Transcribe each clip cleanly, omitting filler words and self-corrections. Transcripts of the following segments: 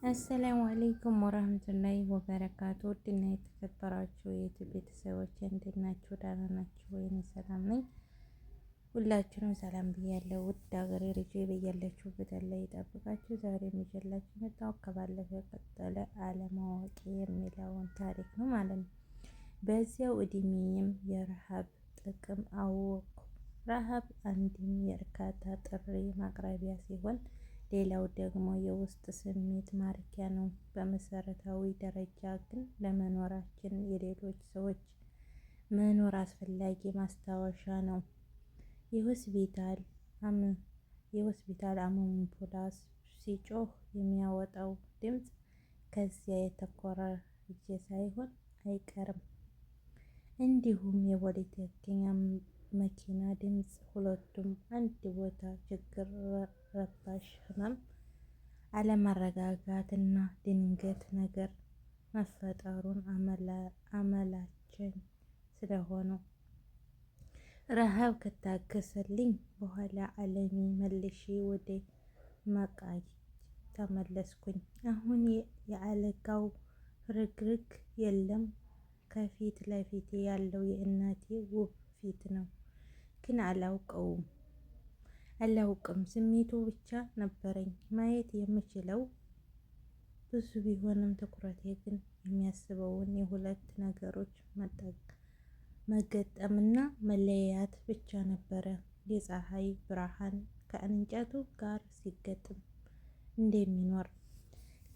አሰላሙ አለይኩም ወራህመቱላሂ ወበረካቱ። ውድና የተከበራችሁ የዩቲዩብ ቤተሰቦች እንዴት ናችሁ? ደህና ናችሁ ወይ? እኔ ሰላም ነኝ። ሁላችሁንም ሰላም ብያለሁ። ውድ ሀገሬ ልጆች በያላችሁበት አላህ ይጠብቃችሁ። ዛሬ ይዤላችሁ መጣሁ ከባለፈው የቀጠለ አለማወቅ የሚለውን ታሪክ ነው ማለት ነው። በዚያው እድሜም የረሃብ ጥቅም አወቅኩ። ረሃብ አንድም የእርካታ ጥሪ ማቅረቢያ ሲሆን ሌላው ደግሞ የውስጥ ስሜት ማርኪያ ነው። በመሰረታዊ ደረጃ ግን ለመኖራችን የሌሎች ሰዎች መኖር አስፈላጊ ማስታወሻ ነው። የሆስፒታል አምቡላንስ ሲጮህ የሚያወጣው ድምፅ ከዚያ የተኮራጀ ሳይሆን አይቀርም። እንዲሁም የፖለቲከኛ መኪና ድምፅ፣ ሁለቱም አንድ ቦታ ችግር፣ ረባሽ ህመም፣ አለመረጋጋት እና ድንገት ነገር መፈጠሩን አመላችን ስለሆኑ ረሃብ ከታገሰልኝ በኋላ ዓለሜ መልሼ ወደ መቃኘት ተመለስኩኝ። አሁን የአልጋው ፍርግርግ የለም። ከፊት ለፊቴ ያለው የእናቴ ውብ ፊት ነው። ግን አላውቅም ስሜቱ ብቻ ነበረኝ። ማየት የምችለው ብዙ ቢሆንም ትኩረቴ ግን የሚያስበውን የሁለት ነገሮች መገጠምና መለያየት ብቻ ነበረ። የፀሐይ ብርሃን ከእንጨቱ ጋር ሲገጥም እንደሚኖር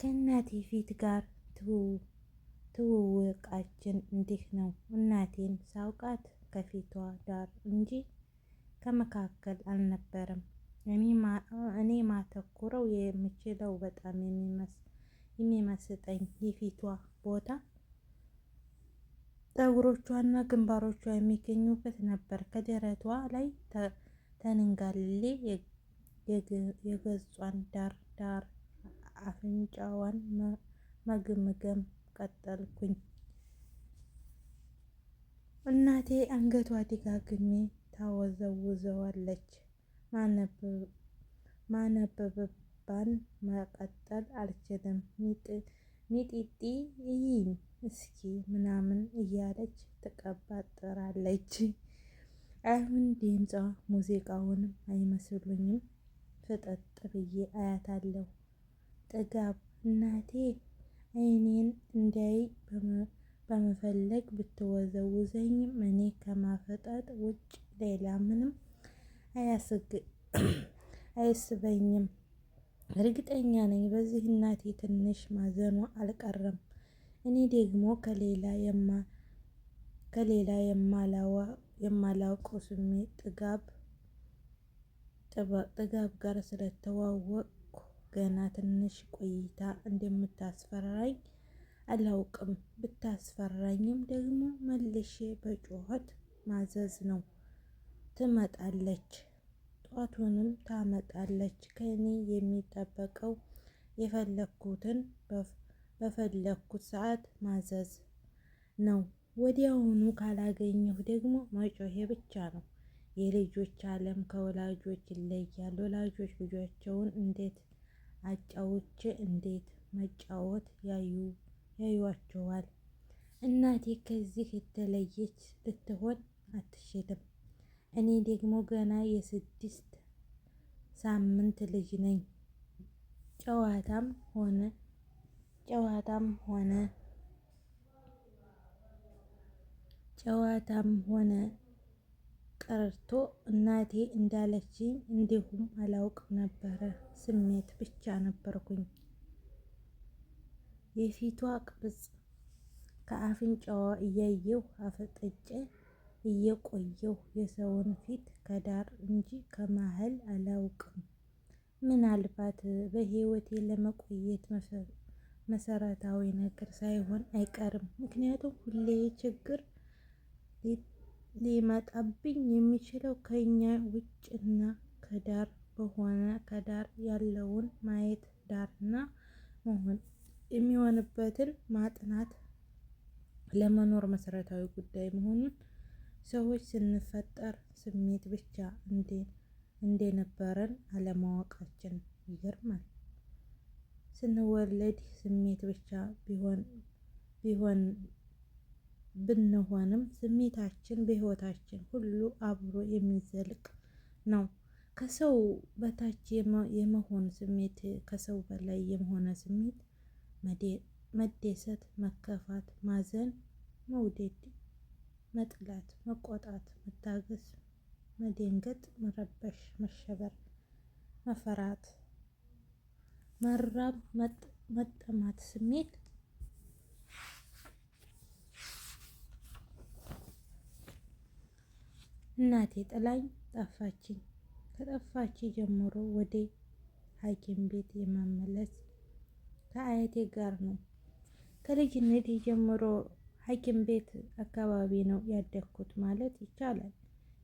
ከእናቴ ፊት ጋር ትውውቃችን እንዲህ ነው። እናቴን ሳውቃት ከፊቷ ዳር እንጂ ከመካከል አልነበረም። እኔ ማተኮረው የምችለው በጣም የሚመስጠኝ የፊቷ ቦታ ፀጉሮቿና ግንባሮቿ የሚገኙበት ነበር። ከደረቷ ላይ ተንጋልሌ የገጿን ዳር አፍንጫዋን መገምገም ቀጠልኩኝ። እናቴ አንገቷ ደጋግሜ ታወዛውዘዋለች። ማነበብባን መቀጠል አልችልም። ሚጢጢ እይኝ እስኪ ምናምን እያለች ትቀባጥራለች። አሁን ድምጿ ሙዚቃውንም አይመስሉኝም። ፍጠጥ ብዬ አያታለሁ። ጥጋብ እናቴ አይኔን እንዳይ በመፈለግ ብትወዘውዘኝም እኔ ከማፈጠጥ ውጭ ሌላ ምንም አያስበኝም። እርግጠኛ ነኝ በዚህ እናቴ ትንሽ ማዘኗ አልቀረም። እኔ ደግሞ ከሌላ የማላውቀው ስሜት ጥጋብ ጋር ስለተዋወቅኩ ገና ትንሽ ቆይታ እንደምታስፈራኝ አላውቅም። ብታስፈራኝም ደግሞ መልሼ በጩኸት ማዘዝ ነው። ትመጣለች፣ ጧቱንም ታመጣለች። ከእኔ የሚጠበቀው የፈለግኩትን በፈለግኩት ሰዓት ማዘዝ ነው። ወዲያውኑ ካላገኘሁ ደግሞ መጮሄ ብቻ ነው። የልጆች ዓለም ከወላጆች ይለያል። ወላጆች ልጆቻቸውን እንዴት መጫወት ያዩዋቸዋል። እናቴ ከዚህ የተለየች ልትሆን አትችልም። እኔ ደግሞ ገና የ6 ሳምንት ልጅ ነኝ። ጨዋታም ሆነ ቀርቶ እናቴ እንዳለችኝ እንዲሁም አላውቅም ነበረ። ስሜት ብቻ ነበርኩኝ። የፊቷ ቅርጽ ከአፍንጫዋ እያየሁ አፈጥጬ እየቆየሁ የሰውን ፊት ከዳር እንጂ ከመሃል አላውቅም። ምናልባት በህይወቴ ለመቆየት መሰረታዊ ነገር ሳይሆን አይቀርም። ምክንያቱም ሁሌ ችግር ሊመጣብኝ የሚችለው ከኛ ውጭ እና ከዳር ያለውን ማየት ዳርና መሆን የሚሆንበትን ማጥናት ለመኖር መሰረታዊ ጉዳይ መሆኑን ሰዎች ስንፈጠር ስሜት ብቻ እንደነበረን አለማወቃችን ይገርማል። ስንወለድ ስሜት ብቻ ቢሆን ብንሆንም ስሜታችን በህይወታችን ሁሉ አብሮ የሚዘልቅ ነው። ከሰው በታች የመሆን ስሜት፣ ከሰው በላይ የመሆን ስሜት፣ መደሰት፣ መከፋት፣ ማዘን፣ መውደድ፣ መጥላት፣ መቆጣት፣ መታገስ፣ መደንገጥ፣ መረበሽ፣ መሸበር፣ መፈራት፣ መራብ፣ መጠማት ስሜት እናቴ ጥላኝ ጠፋችኝ። ከጠፋች ጀምሮ ወደ ሐኪም ቤት የመመለስ ከአያቴ ጋር ነው። ከልጅነቴ ጀምሮ ሐኪም ቤት አካባቢ ነው ያደግኩት ማለት ይቻላል።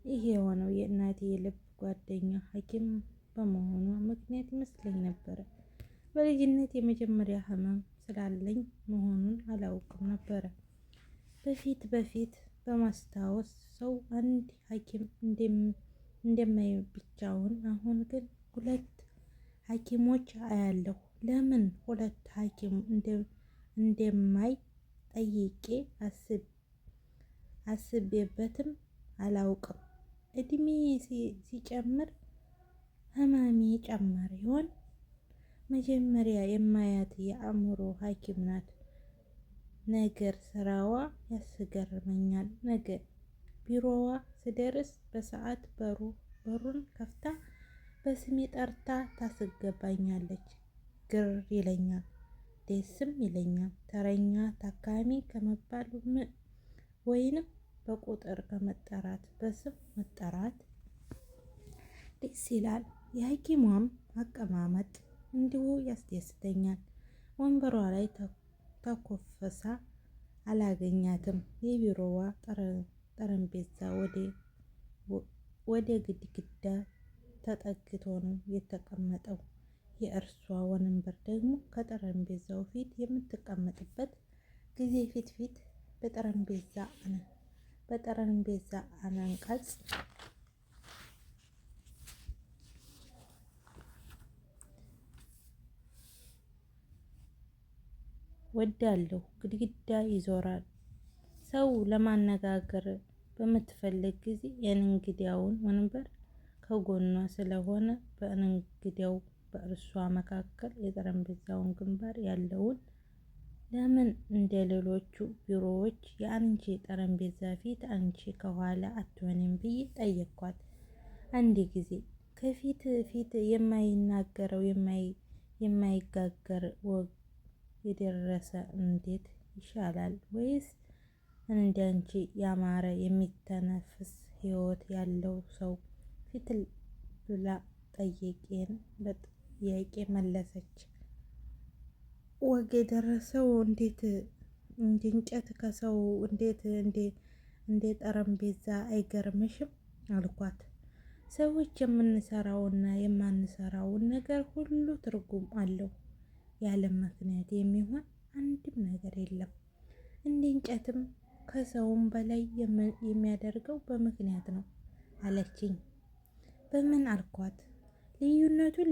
ይህ የሆነው የእናቴ የልብ ጓደኛ ሐኪም በመሆኗ ምክንያት ይመስለኝ ነበረ። በልጅነት የመጀመሪያ ህመም ስላለኝ መሆኑን አላውቅም ነበረ። በፊት በማስታወስ ሰው አንድ ሐኪም እንደማይ ብቻውን፣ አሁን ግን ሁለት ሐኪሞች አያለሁ። ለምን ሁለት ሐኪም እንደማይ ጠይቄ አስቤበትም አላውቅም። እድሜ ሲጨምር ህመሜ ጨመረ ይሆን? መጀመሪያ የማያት የአእምሮ ሐኪም ናት። ነገር ስራዋ ያስገርመኛል። ነገር ቢሮዋ ስደርስ በሰዓት በሩን ከፍታ በስሜ ጠርታ ታስገባኛለች። ግር ይለኛል፣ ደስም ይለኛል። ተረኛ ታካሚ ከመባል ወይንም በቁጥር ከመጠራት በስም መጠራት ደስ ይላል። የሐኪሟም አቀማመጥ እንዲሁ ያስደስተኛል። ወንበሯ ላይ ተኮፍሳ አላገኛትም። የቢሮዋ ጠረጴዛ ወደ ግድግዳ ተጠግቶ ነው የተቀመጠው። የእርሷ ወንበር ደግሞ ከጠረጴዛው ፊት የምትቀመጥበት ጊዜ ፊት በጠረጴዛ አንቀጽ ወዳለው ግድግዳ ይዞራል። ሰው ለማነጋገር በምትፈልግ ጊዜ የእንግዳውን ወንበር ከጎኗ ስለሆነ በእንግዳው በእርሷ መካከል የጠረጴዛውን ግንባር ያለውን ለምን እንደ ሌሎቹ ቢሮዎች የአንቺ ጠረጴዛ ፊት አንቺ ከኋላ አትሆንም ብዬ ጠየኳት። አንድ ጊዜ ከፊት ፊት የማይናገረው የማይጋገር ወግ የደረሰ እንዴት ይሻላል? ወይስ እንዳንቺ ያማረ የሚተነፍስ ህይወት ያለው ሰው ፊት ብላ ጠየቄን በጥያቄ መለሰች። ወግ የደረሰው እንዴት እንጨት ከሰው እንደ ጠረጴዛ አይገርምሽም አልኳት። ሰዎች የምንሰራውና የማንሰራውን ነገር ሁሉ ትርጉም አለው። ያለ ምክንያት የሚሆን አንድም ነገር የለም። እንደ እንጨትም ከሰውም በላይ የሚያደርገው በምክንያት ነው አለችኝ። በምን አልኳት። ልዩነቱን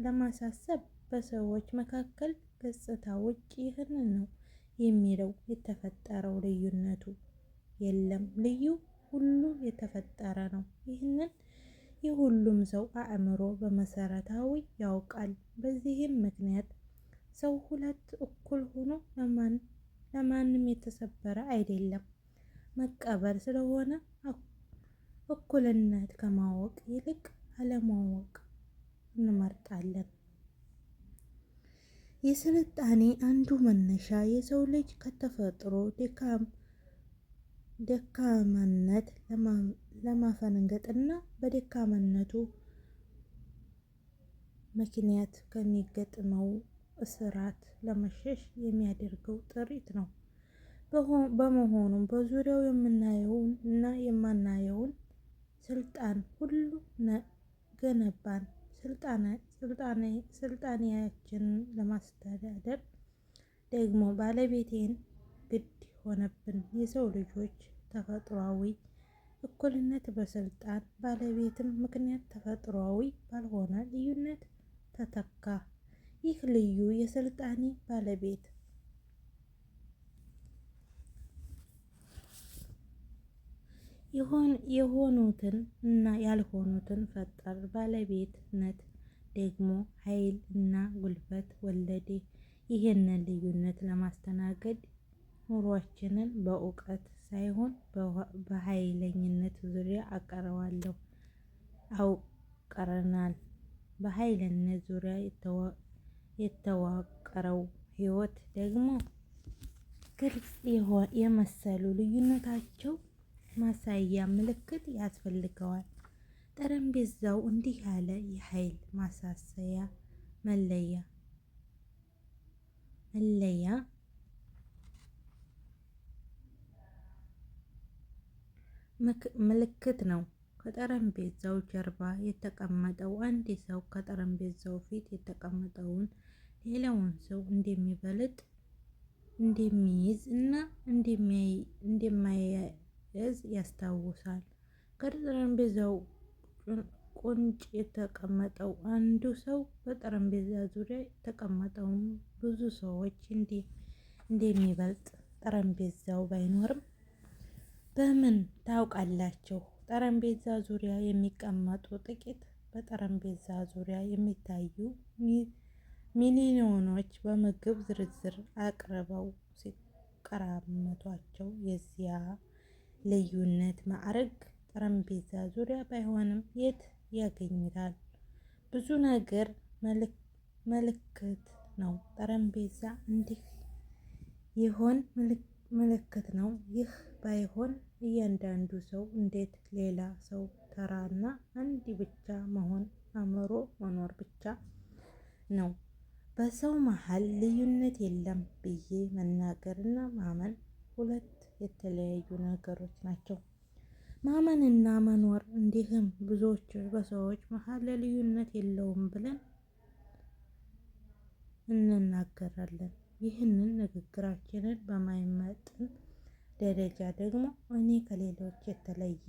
ለማሳሰብ በሰዎች መካከል ገጽታ ውጭ ይህንን ነው የሚለው የተፈጠረው ልዩነቱ የለም። ልዩ ሁሉ የተፈጠረ ነው። ይህንን የሁሉም ሰው አእምሮ በመሰረታዊ ያውቃል። በዚህም ምክንያት ሰው ሁለት እኩል ሆኖ ለማንም የተሰበረ አይደለም። መቀበል ስለሆነ እኩልነት ከማወቅ ይልቅ አለማወቅ እንመርጣለን። የስልጣኔ አንዱ መነሻ የሰው ልጅ ከተፈጥሮ ደካማነት ለማፈንገጥና በደካማነቱ ምክንያት ከሚገጥመው እስራት ለመሸሽ የሚያደርገው ጥረት ነው። በመሆኑም በዙሪያው የምናየውን እና የማናየውን ስልጣን ሁሉ ገነባን። ስልጣኔያችንን ለማስተዳደር ደግሞ ባለቤቴን ግድ ሆነብን። የሰው ልጆች ተፈጥሯዊ እኩልነት በስልጣን ባለቤትም ምክንያት ተፈጥሯዊ ባልሆነ ልዩነት ተተካ። ይህ ልዩ የስልጣኔ ባለቤት የሆኑትን እና ያልሆኑትን ፈጠር። ባለቤትነት ደግሞ ኃይል እና ጉልበት ወለደ። ይህንን ልዩነት ለማስተናገድ ኑሯችንን በእውቀት ሳይሆን በኃይለኝነት ዙሪያ አውቀረናል። በኃይለኝነት ዙሪያ የተዋቀረው ሕይወት ደግሞ ግልጽ የመሰሉ ልዩነታቸው ማሳያ ምልክት ያስፈልገዋል። ጠረጴዛው እንዲህ ያለ የኃይል ማሳሰያ መለያ ምልክት ነው። ከጠረጴዛው ጀርባ የተቀመጠው አንድ ሰው ከጠረጴዛው ፊት የተቀመጠውን ሌላውን ሰው እንደሚበልጥ፣ እንደሚይዝ እና እንደማይዝ ያስታውሳል። ከጠረጴዛው ቁንጭ የተቀመጠው አንዱ ሰው በጠረጴዛ ዙሪያ የተቀመጠውን ብዙ ሰዎች እንደሚበልጥ ጠረጴዛው ባይኖርም በምን ታውቃላችሁ? ጠረጴዛ ዙሪያ የሚቀመጡ ጥቂት በጠረጴዛ ዙሪያ የሚታዩ ሚሊዮኖች በምግብ ዝርዝር አቅርበው ሲቀራመቷቸው የዚያ ልዩነት ማዕረግ ጠረጴዛ ዙሪያ ባይሆንም የት ያገኙታል? ብዙ ነገር ምልክት ነው። ጠረጴዛ እንዲህ ይሆን ምልክት ነው። ይህ ባይሆን እያንዳንዱ ሰው እንዴት ሌላ ሰው ተራና አንድ ብቻ መሆን አምሮ መኖር ብቻ ነው። በሰው መሃል ልዩነት የለም ብዬ መናገርና ማመን ሁለት የተለያዩ ነገሮች ናቸው። ማመንና መኖር እንዲህም ብዙዎች በሰዎች መሃል ልዩነት የለውም ብለን እንናገራለን። ይህንን ንግግራችንን በማይመጥን ደረጃ ደግሞ እኔ ከሌሎች የተለየ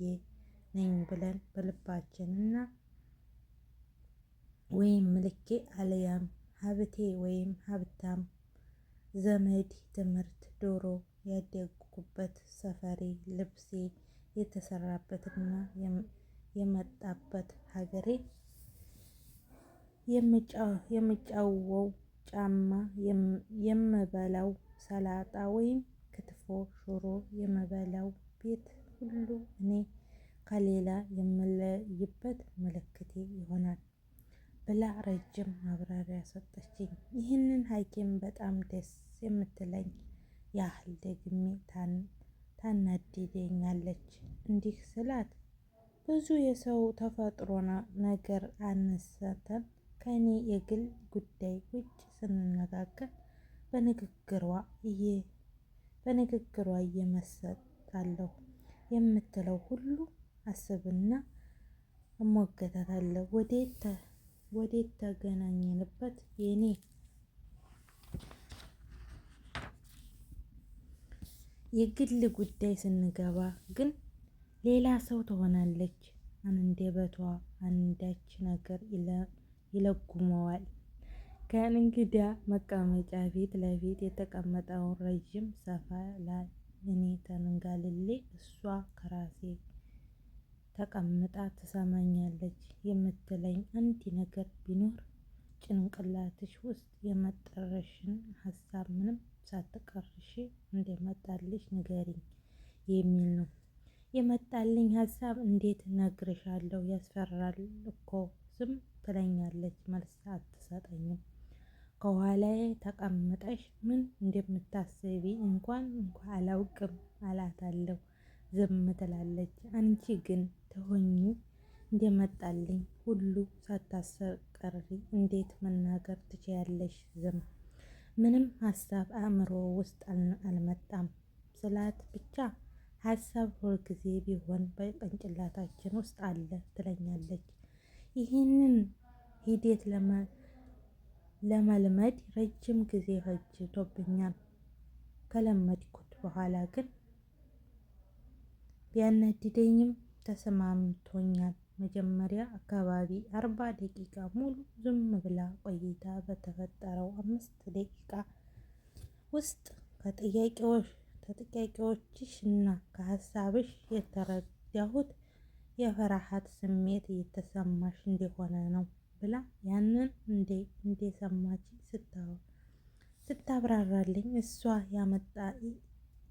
ነኝ ብለን በልባችን እና ወይም ልኬ አልያም ሀብቴ ወይም ሀብታም ዘመድ ትምህርት ዶሮ ያደግኩበት ሰፈሬ ልብሴ የተሰራበትና የመጣበት ሀገሬ የምጫወው ጫማ የምበላው ሰላጣ ወይም ክትፎ ሽሮ የምበላው ቤት ሁሉ እኔ ከሌላ የምለይበት ምልክቴ ይሆናል ብላ ረጅም ማብራሪያ ሰጠችኝ። ይህንን ሐኪም በጣም ደስ የምትለኝ ያህል ደግሜ ታናድደኛለች። እንዲህ ስላት ብዙ የሰው ተፈጥሮ ነገር አንስተን ከእኔ የግል ጉዳይ ውጭ ስንነጋገር በንግግሯ እየመሰጣለሁ የምትለው ሁሉ አስብና እሞገታታለሁ። ወዴት ተገናኘንበት የኔ የግል ጉዳይ ስንገባ ግን ሌላ ሰው ትሆናለች። አንደበቷ አንዳች ነገር ይለጉመዋል። ከእንግዳ መቀመጫ ፊት ለፊት የተቀመጠውን ረዥም ሰፋ ላይ እኔ ተንጋልሌ እሷ ከራሴ ተቀምጣ ትሰማኛለች። የምትለኝ አንድ ነገር ቢኖር ጭንቅላትሽ ውስጥ የመጣልሽን ሀሳብ ምንም ሳትቀርሺ እንደመጣልሽ ንገሪኝ የሚል ነው። የመጣልኝ ሀሳብ እንዴት እነግርሻለሁ? ያስፈራል እኮ ዝም ትለኛለች። መልስ አትሰጠኝም። ከኋላዬ ተቀምጠሽ ምን እንደምታስቢ እንኳን አላውቅም እላታለሁ። ዝም ትላለች። አንቺ ግን ትሆኚ እንደመጣልኝ ሁሉ ሳታስቀሪ እንዴት መናገር ትችያለሽ? ዝም ምንም ሀሳብ አእምሮ ውስጥ አልመጣም ስላት ብቻ ሀሳብ ሁልጊዜ ቢሆን በጭንቅላታችን ውስጥ አለ ትለኛለች። ይህንን ሂደት ለመልመድ ረጅም ጊዜ ፈጅቶብኛል። ከለመድኩት በኋላ ግን ቢያናድደኝም ተስማምቶኛል። መጀመሪያ አካባቢ 40 ደቂቃ ሙሉ ዝም ብላ ቆይታ በተፈጠረው 5 ደቂቃ ውስጥ ከጥያቄዎችሽ እና ከሀሳብሽ የተረዳሁት የፍርሃት ስሜት እየተሰማሽ እንደሆነ ነው ብላ ያንን እንደሰማች ስታብራራልኝ እሷ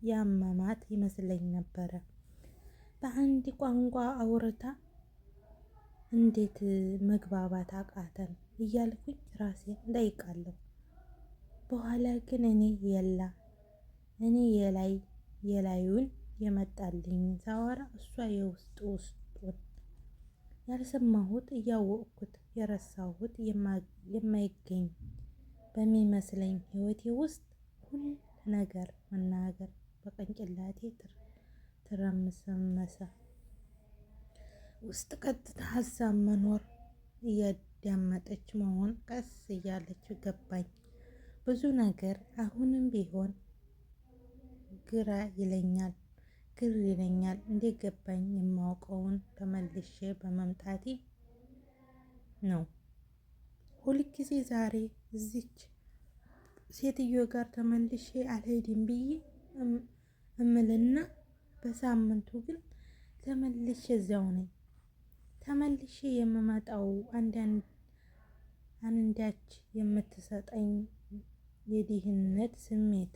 ያመማት ይመስለኝ ነበረ። በአንድ ቋንቋ አውርታ እንዴት መግባባት አቃተን እያልኩኝ ራሴን እጠይቃለሁ። በኋላ ግን እኔ የላዩን የመጣልኝ ሳወራ እሷ ውስጡን ያልሰማሁት እያወቅኩት የረሳሁት የማይገኝ በሚመስለኝ ህይወቴ ውስጥ ሁሉ ነገር መናገር በቅንጭላቴ ትርምስምስ ውስጥ ቀጥታ ሀሳብ መኖር እያዳመጠች መሆን ቀስ እያለች ገባኝ። ብዙ ነገር አሁንም ቢሆን ግር ይለኛል። እንደገባኝ የማውቀውን ተመልሼ በመምጣቴ ነው። ሁልጊዜ ዛሬ እዚች ሴትዮ ጋር ተመልሼ አልሄድም ብዬ እምልና በሳምንቱ ግን ተመልሼ እዚያው ነኝ። ተመልሼ የምመጣው አንዳች የምትሰጠኝ የድህነት ስሜት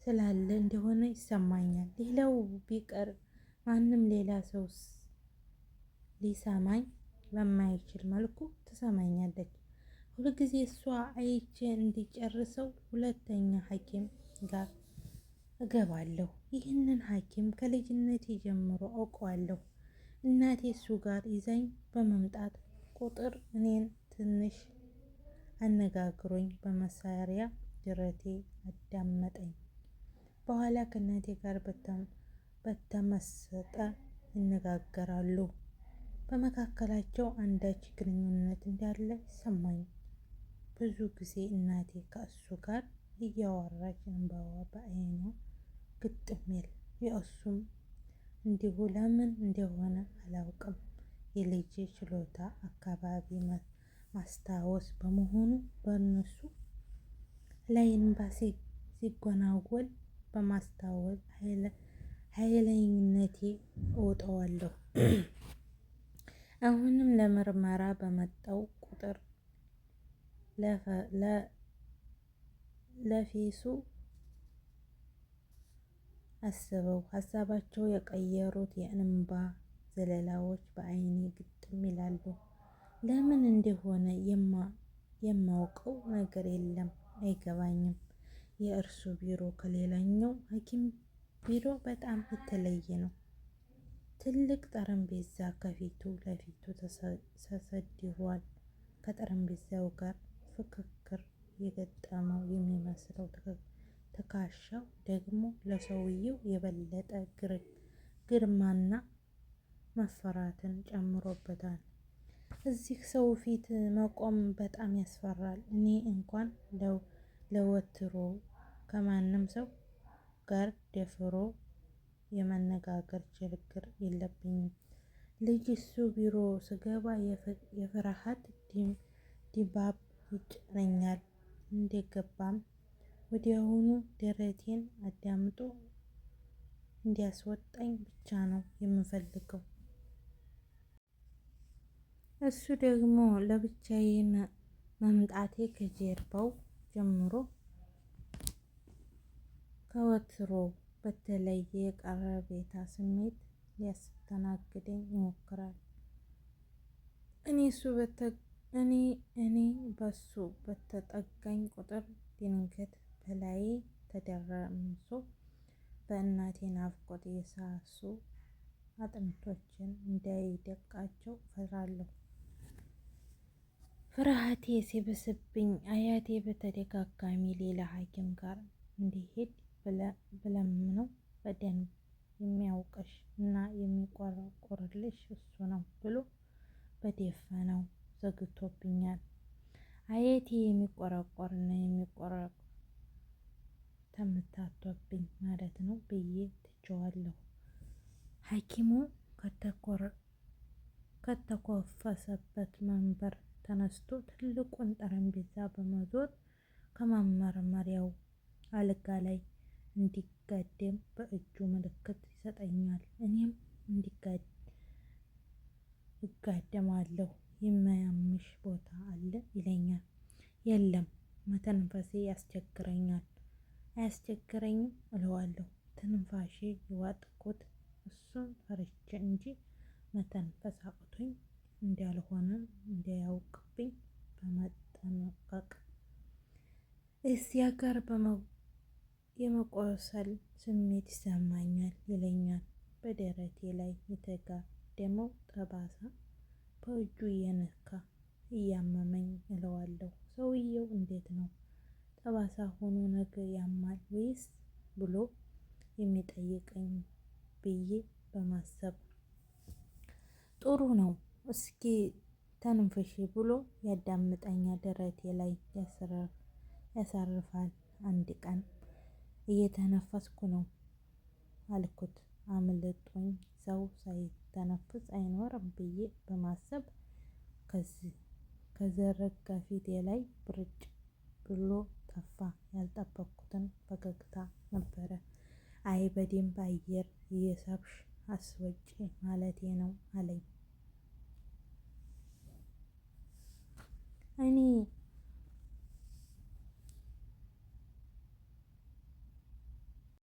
ስላለ እንደሆነ ይሰማኛል። ሌላው ቢቀር ማንም ሌላ ሰውስ ሊሰማኝ በማይችል መልኩ ትሰማኛለች። ሁልጊዜ እሷ አይቼ እንዲጨርሰው ሁለተኛ ሐኪም ጋር እገባለሁ። ይህንን ሐኪም ከልጅነቴ ጀምሮ አውቀዋለሁ። እናቴ እሱ ጋር ይዛኝ በመምጣት ቁጥር እኔን ትንሽ አነጋግሮኝ በመሳሪያ ጅረቴ አዳመጠኝ። በኋላ ከእናቴ ጋር በተመሰጠ ይነጋገራሉ። በመካከላቸው አንዳች ግንኙነት እንዳለ ይሰማኝ። ብዙ ጊዜ እናቴ ከእሱ ጋር እያወራች እንባዋ በዓይኗ ግጥም ይል። የእሱም እንዲሁ ለምን እንደሆነ አላውቅም። የልጅ ችሎታ አካባቢ ማስታወስ በመሆኑ በእነሱ ላይ እንባ ሲጎናጎል በማስታወስ ኃይለኝነቴ እወጣዋለሁ። አሁንም ለምርመራ በመጣው ቁጥር ለፌሱ አስበው ሀሳባቸው የቀየሩት የእንባ ዘለላዎች በዓይኔ ግጥም ይላሉ። ለምን እንደሆነ የማውቀው ነገር የለም፣ አይገባኝም። የእርሱ ቢሮ ከሌላኛው ሐኪም ቢሮ በጣም የተለየ ነው። ትልቅ ጠረጴዛ ከፊቱ ለፊቱ ተሰድሯል። ከጠረጴዛው ጋር ፍክክር የገጠመው የሚመስለው ትከሻው ደግሞ ለሰውየው የበለጠ ግርማና መፈራትን ጨምሮበታል። እዚህ ሰው ፊት መቆም በጣም ያስፈራል። እኔ እንኳን ለወትሮ ከማንም ሰው ጋር ደፍሮ የመነጋገር ችግር የለብኝም። ልጅ እሱ ቢሮ ስገባ የፍርሃት ድባብ ይጭረኛል። እንደገባም ወዲያውኑ ደረቴን አዳምጦ እንዲያስወጣኝ ብቻ ነው የምፈልገው። እሱ ደግሞ ለብቻዬ መምጣቴ ከጀርባው ጀምሮ ከወትሮ በተለየ የቀረቤታ ስሜት ሊያስተናግደኝ ይሞክራል። እኔ በሱ በተጠጋኝ ቁጥር ድንገት በላዬ ተደረምሶ በእናቴ ናፍቆት የሳሱ አጥንቶችን እንዳይደቃቸው እፈራለሁ። ፍርሃቴ ሲብስብኝ አያቴ በተደጋጋሚ ሌላ ሐኪም ጋር እንዲሄድ ብለምነው በደንብ የሚያውቅሽ እና የሚቆረቆርልሽ እሱ ነው ብሎ በደፈናው ዘግቶብኛል። አያቴ የሚቆረቆርና የሚቆረቅ ተምታቶብኝ ማለት ነው ብዬ ትቼዋለሁ። ሐኪሙ ከተኮፈሰበት መንበር ተነስቶ ትልቁን ጠረጴዛ በመዞር ከመመርመሪያው አልጋ ላይ እንዲጋደም በእጁ ምልክት ይሰጠኛል። እኔም እጋደማለሁ። የሚያምሽ ቦታ አለ ይለኛል። የለም። መተንፈሴ ያስቸግረኛል። አያስቸግረኝም እለዋለሁ። ትንፋሼ የዋጥኩት እሱን ፈርቼ እንጂ መተንፈስ አቅቶኝ እንዳልሆነ እንዳያውቅብኝ በመጠንቀቅ እዚያ ጋር የመቆሰል ስሜት ይሰማኛል ይለኛል። በደረቴ ላይ የተጋደመው ጠባሳ በእጁ እየነካ እያመመኝ እለዋለሁ። ሰውየው እንዴት ነው? ጠባሳ ሆኖ ነገ ያማል ወይስ ብሎ የሚጠይቀኝ ብዬ በማሰብ ጥሩ ነው እስኪ ተንፍሺ ብሎ ያዳምጠኛል። ደረቴ ላይ ያሳርፋል። አንድ ቀን እየተነፈስኩ ነው አልኩት። አምልጦኝ ሰው ሳይተነፍስ አይኖርም ብዬ በማሰብ ከዘረጋ ፊቴ ላይ ብርጭ ብሎ ጠፋ። ያልጠበቅኩትን ፈገግታ ነበረ። አይ በደንብ አየር እየሳብሽ አስወጪ ማለቴ ነው አለኝ።